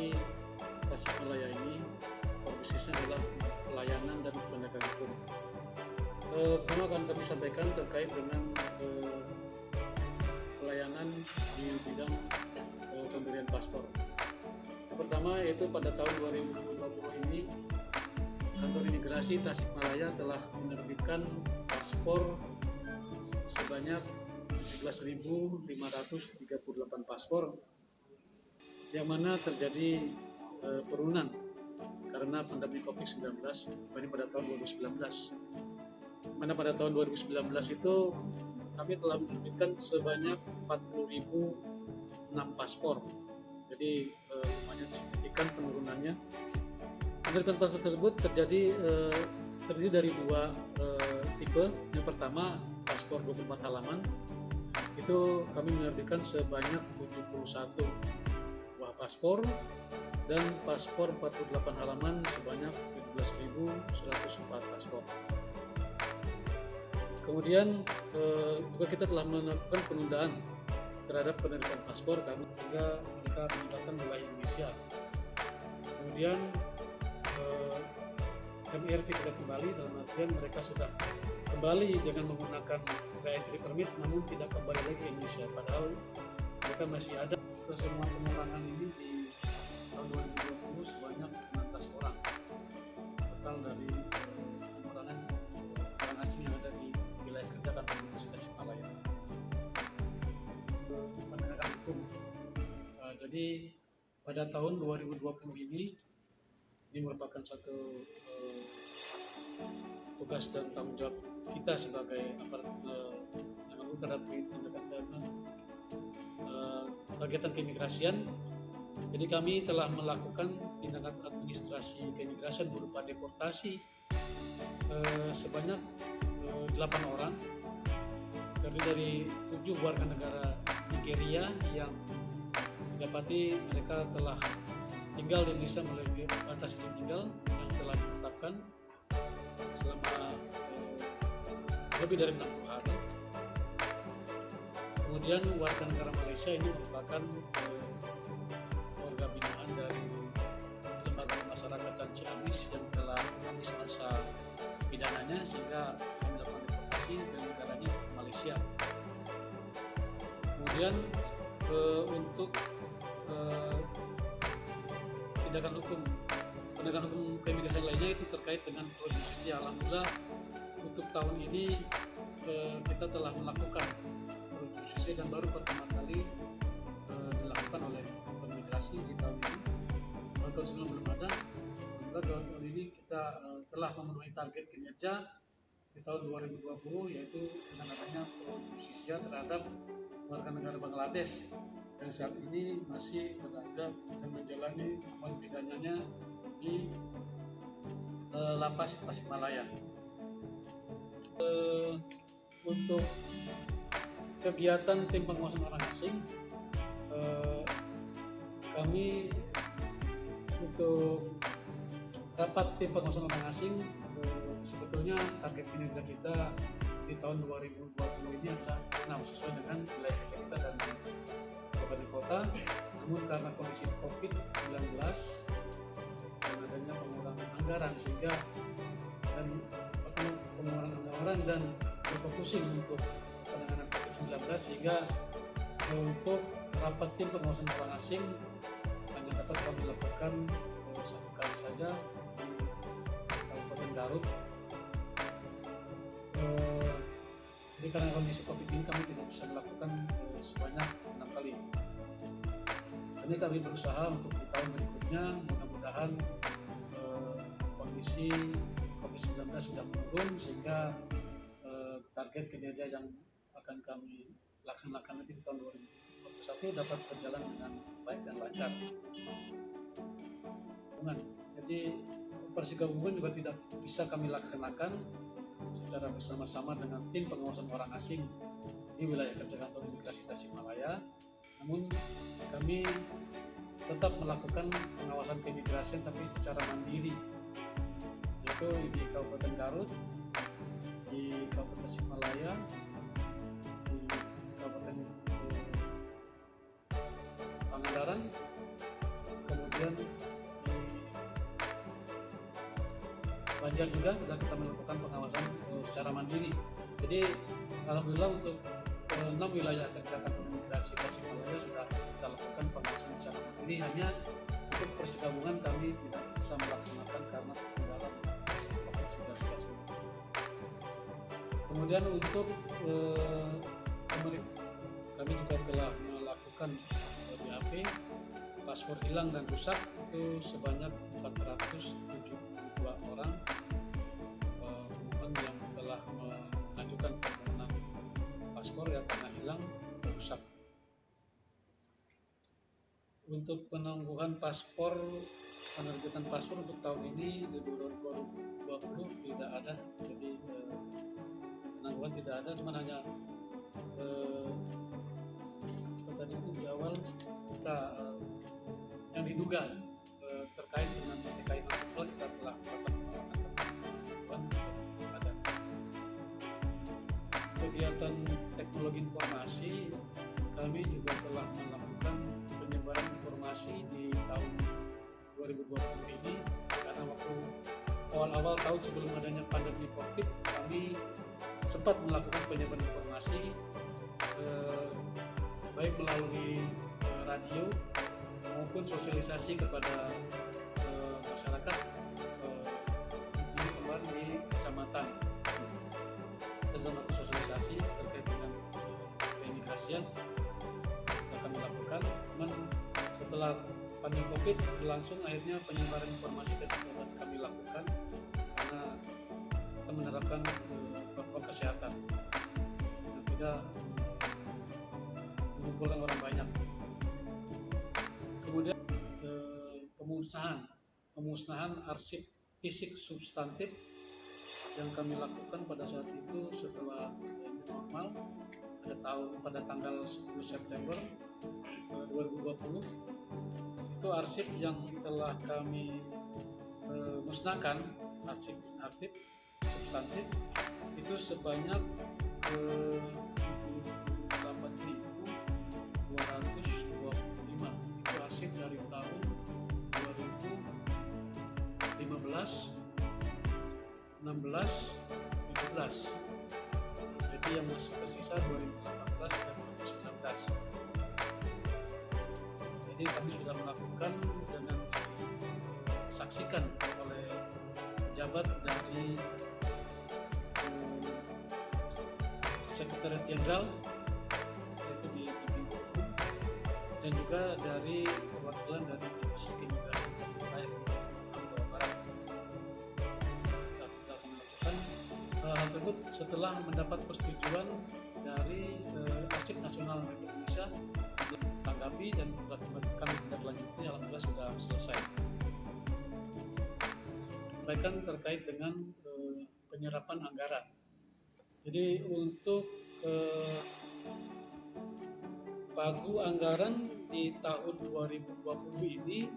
Imigrasi Tasikmalaya ini bisnisnya adalah pelayanan dan penegakan hukum. Pertama akan kami sampaikan terkait dengan pelayanan di bidang pemberian paspor. Yang pertama yaitu pada tahun 2020 ini Kantor Imigrasi Tasikmalaya telah menerbitkan paspor sebanyak 17.538 paspor, yang mana terjadi penurunan karena pandemi COVID-19 pada tahun 2019. Mana pada tahun 2019 itu kami telah menerbitkan sebanyak 40.006 paspor. Jadi lumayan signifikan penurunannya. Penerbitan paspor tersebut terdiri dari dua tipe. Yang pertama paspor 24 halaman. Itu kami menerbitkan sebanyak 71 buah paspor, dan paspor 48 halaman sebanyak 17.104 paspor. Kemudian juga kita telah melakukan penundaan terhadap penerimaan paspor sehingga mereka meninggalkan wilayah Indonesia. Kemudian MIRP tidak kembali, dalam artian mereka sudah kembali dengan menggunakan re-entry permit namun tidak kembali lagi ke Indonesia, padahal mereka masih ada. Semua pengurangan ini di tahun 2020 sebanyak 16 orang total dari pengurangan orang asing yang ada di wilayah kerja Kantor Imigrasi Tasikmalaya. Penegakan hukum. Jadi pada tahun 2020 ini merupakan satu tugas dan tanggung jawab kita sebagai aparat yang terhadap tindakan kegiatan keimigrasian. Jadi kami telah melakukan tindakan administrasi keimigrasian berupa deportasi sebanyak 8 orang, terdiri dari 7 warga negara Nigeria yang didapati mereka telah tinggal di Indonesia melalui batas izin tinggal yang telah ditetapkan selama lebih dari 60 hari. Kemudian warga negara Malaysia ini merupakan warga binaan dari Lembaga Pemasyarakatan Ciamis yang telah habis masa pidananya, sehingga kami melakukan deportasi dan negaranya Malaysia. Kemudian untuk tindakan hukum, penegakan hukum keimigrasian lainnya itu terkait dengan produksi. Alhamdulillah untuk tahun ini kita telah melakukan produksi dan baru pertama kali dilakukan oleh Kantor Imigrasi di tahun ini. Tahun sebelum belum ada. Tahun ini kita telah memenuhi target kinerja di tahun 2020, yaitu dengan adanya produksi terhadap warga negara Bangladesh yang saat ini masih berada dan menjalani hukuman pidananya di Lapas Tasikmalaya. Untuk kegiatan tim pengawasan orang asing, kami untuk rapat tim pengawasan orang asing, sebetulnya target kinerja kita di tahun 2020 ini adalah 6 sesuai dengan wilayah kerja kita dan kabupaten kota. Namun karena kondisi COVID-19 dan adanya pengurangan anggaran sehingga pengurangan anggaran dan refocusing untuk penanganan COVID-19, sehingga untuk rapat tim pengawasan orang asing hanya dapat kami lakukan satu kali saja di Kabupaten Garut. Jadi karena kondisi COVID ini kami tidak bisa melakukan sebanyak 6 kali. Ini kami berusaha untuk di tahun berikutnya, mudah-mudahan kondisi COVID-19 sudah menurun sehingga target kinerja yang akan kami laksanakan nanti di tahun 2021 dapat berjalan dengan baik dan lancar. Jadi operasi gabungan juga tidak bisa kami laksanakan secara bersama-sama dengan tim pengawasan orang asing di wilayah kerja Kantor Imigrasi Tasikmalaya. Namun kami tetap melakukan pengawasan keimigrasian tapi secara mandiri, yaitu di Kabupaten Garut, di Kabupaten Tasikmalaya, di Kabupaten Pangandaran, kemudian kemudian Banjar juga sudah kita melakukan pengawasan secara mandiri. Jadi alhamdulillah untuk 6 wilayah kerja kantor imigrasi Tasikmalaya sudah kita lakukan pengawasan secara mandiri. Hanya untuk persikabungan kami tidak bisa melaksanakan karena terkendala dengan COVID-19. Kemudian untuk kami juga telah melakukan BAP paspor hilang dan rusak itu sebanyak 472 orang pemohon yang telah mengajukan permohonan paspor yang karena hilang dan rusak. Untuk penangguhan paspor, penerbitan paspor untuk tahun ini di 2020 tidak ada, jadi penangguhan tidak ada, cuma hanya tadi itu di awal kita yang diduga terkait dengan PTKI non-formal kita telah melakukan penangguhan ada. Kegiatan teknologi informasi kami juga telah melakukan penyebaran informasi di tahun 2020 ini, karena waktu awal-awal tahun sebelum adanya pandemi COVID kami sempat melakukan penyebaran informasi baik melalui radio maupun sosialisasi kepada masyarakat di kecamatan. Dalam sosialisasi terkait dengan keimigrasian akan melakukan. Setelah pandemi COVID berlangsung, akhirnya penyebaran informasi tetap dapat kami lakukan karena kita menerapkan protokol kesehatan dan tidak mengumpulkan orang banyak. Kemudian pemusnahan arsip fisik substantif yang kami lakukan pada saat itu setelah normal pada tanggal 10 September 2020. Itu arsip yang telah kami musnahkan, arsip substantif itu sebanyak 78.225. Itu arsip dari tahun 2015, 16, 17. Jadi yang masih tersisa 2018 dan 2019. Jadi kami sudah melakukan dengan disaksikan oleh pejabat dari Sekretariat Jenderal, yaitu di Biro Hukum, dan juga dari perwakilan dari Divisi Imigrasi Tasikmalaya Jawa Barat. Kita melakukan hal tersebut setelah mendapat persetujuan dari Arsip Nasional Republik Indonesia, tanggapi dan kami tindak lanjuti, alhamdulillah sudah selesai. Mereka terkait dengan penyerapan anggaran. Jadi untuk pagu anggaran di tahun 2020 ini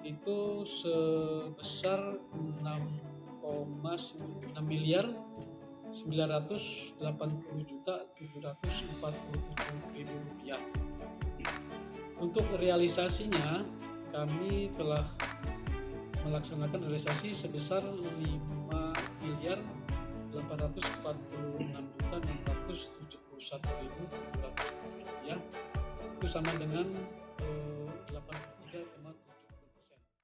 itu sebesar 6,9 miliar 980.747.000 rupiah. Untuk realisasinya kami telah melaksanakan realisasi sebesar 5.846.671.700 rupiah. Itu sama dengan